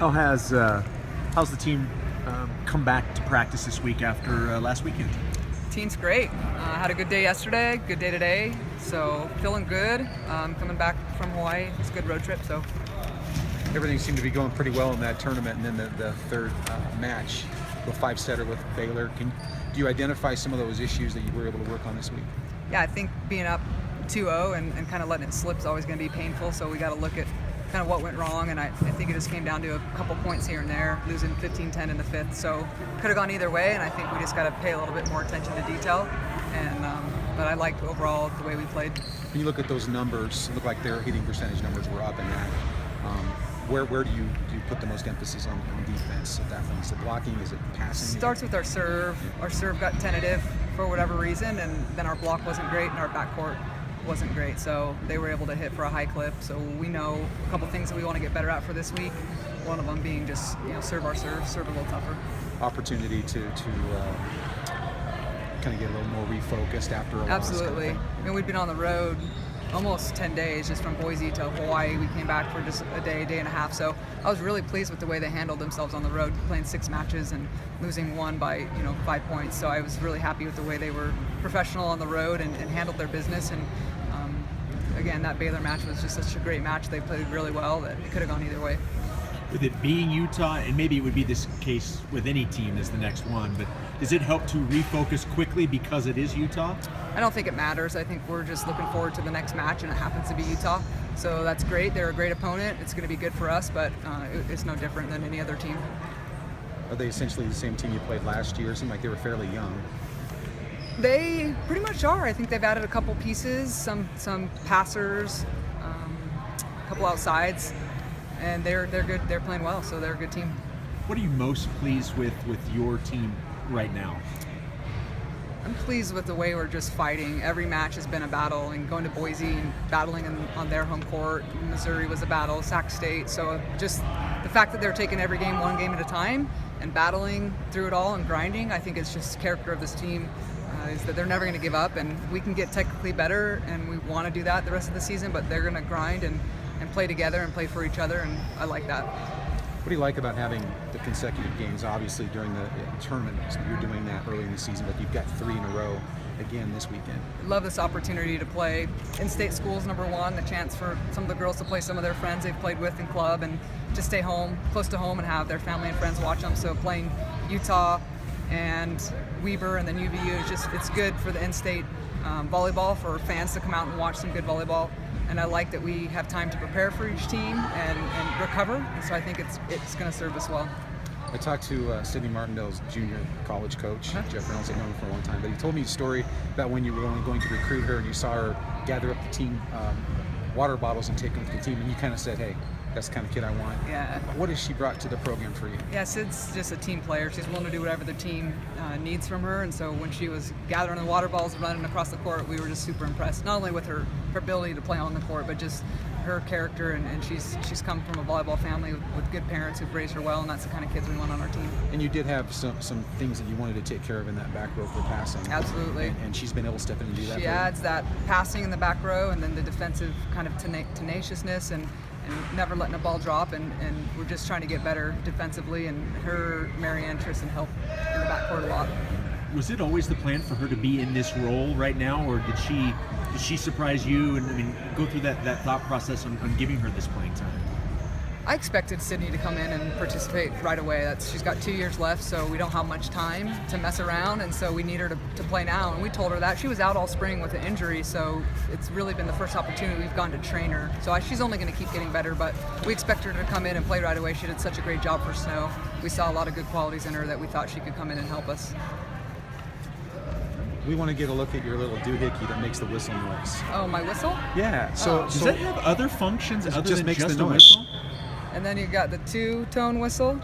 How's the team come back to practice this week after last weekend? Team's great. Had a good day yesterday, good day today, so feeling good. Coming back from Hawaii, it's a good road trip. So everything seemed to be going pretty well in that tournament, and then the third match, the 5-setter with Baylor. Do you identify some of those issues that you were able to work on this week? yeah, I think being up 2-0 and kind of letting it slip is always going to be painful. So we got to look at kind of what went wrong, and I think it just came down to a couple points here and there, losing 15-10 in the fifth. So could have gone either way, and I think we just got to pay a little bit more attention to detail. And but I liked overall the way we played. When you look at those numbers, it looked like their hitting percentage numbers were up in that. Where do you put the most emphasis on defense at that point? Is it blocking? Is it passing? Starts with our serve. Our serve got tentative for whatever reason, and then our block wasn't great, and our backcourt wasn't great. So they were able to hit for a high clip. So we know a couple things that we want to get better at for this week. One of them being just serve our serve a little tougher. Opportunity to kind of get a little more refocused after a loss. Absolutely. I mean, we'd been on the road almost 10 days, just from Boise to Hawaii. We came back for just a day and a half. So I was really pleased with the way they handled themselves on the road, playing 6 matches and losing one by 5 points. So I was really happy with the way they were professional on the road and handled their business. And again, that Baylor match was just such a great match. They played really well that it could have gone either way. With it being Utah, and maybe it would be this case with any team as the next one, but does it help to refocus quickly because it is Utah? I don't think it matters. I think we're just looking forward to the next match, and it happens to be Utah. So that's great. They're a great opponent. It's going to be good for us, but it's no different than any other team. Are they essentially the same team you played last year? It seemed like they were fairly young. They pretty much are. I think they've added a couple pieces, some passers, a couple outsides, and they're good. They're playing well, so they're a good team. What are you most pleased with your team right now? I'm pleased with the way we're just fighting. Every match has been a battle, and going to Boise and battling on their home court. Missouri was a battle, Sac State. So just the fact that they're taking every game one game at a time and battling through it all and grinding, I think it's just character of this team. Is that they're never going to give up, and we can get technically better, and we want to do that the rest of the season, but they're going to grind and play together and play for each other, and I like that. What do you like about having the consecutive games? Obviously, during the tournament, you're doing that early in the season, but you've got 3 in a row again this weekend. Love this opportunity to play in-state schools, number one, the chance for some of the girls to play some of their friends they've played with in club and just stay home, close to home, and have their family and friends watch them. So playing Utah and Weber and then UVU is it's good for the in-state volleyball, for fans to come out and watch some good volleyball. And I like that we have time to prepare for each team and recover. And so I think it's going to serve us well. I talked to Sydney Martindale's junior college coach, Jeff Reynolds. I've known him for a long time, but he told me a story about when you were only going to recruit her and you saw her gather up the team water bottles and take them to the team, and you kind of said, hey, that's the kind of kid I want. Yeah. What has she brought to the program for you? Yeah, Sid's just a team player. She's willing to do whatever the team needs from her, and so when she was gathering the water balls and running across the court, we were just super impressed, not only with her ability to play on the court, but just her character, and she's come from a volleyball family with good parents who've raised her well, and that's the kind of kids we want on our team. And you did have some things that you wanted to take care of in that back row for passing. Absolutely. And she's been able to step in and do that. She adds that passing in the back row, and then the defensive kind of tenaciousness and never letting a ball drop, and we're just trying to get better defensively, and her, Marianne Tristan help in the backcourt a lot. Was it always the plan for her to be in this role right now, or did she surprise you and go through that thought process on giving her this playing time? I expected Sydney to come in and participate right away. She's got 2 years left, so we don't have much time to mess around, and so we need her to play now. And we told her that. She was out all spring with an injury, so it's really been the first opportunity we've gone to train her. So she's only going to keep getting better, but we expect her to come in and play right away. She did such a great job for Snow. We saw a lot of good qualities in her that we thought she could come in and help us. We want to get a look at your little doohickey that makes the whistle noise. Oh, my whistle? Yeah. Does that have other functions other just than makes just the a noise. whistle? And then you got the 2-tone whistle.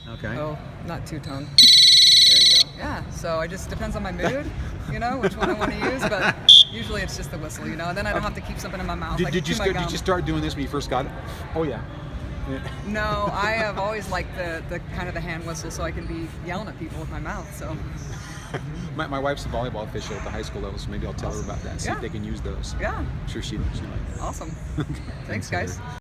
Okay. Oh, not 2-tone. There you go. Yeah, so it just depends on my mood, which one I want to use, but usually it's just the whistle, and then I don't have to keep something in my mouth. Did you start doing this when you first got it? Oh, yeah. No, I have always liked the kind of the hand whistle, so I can be yelling at people with my mouth, so. My wife's a volleyball official at the high school level, so maybe I'll tell her about that, see if they can use those. Yeah. I'm sure she'd like that. Awesome. Thanks, guys.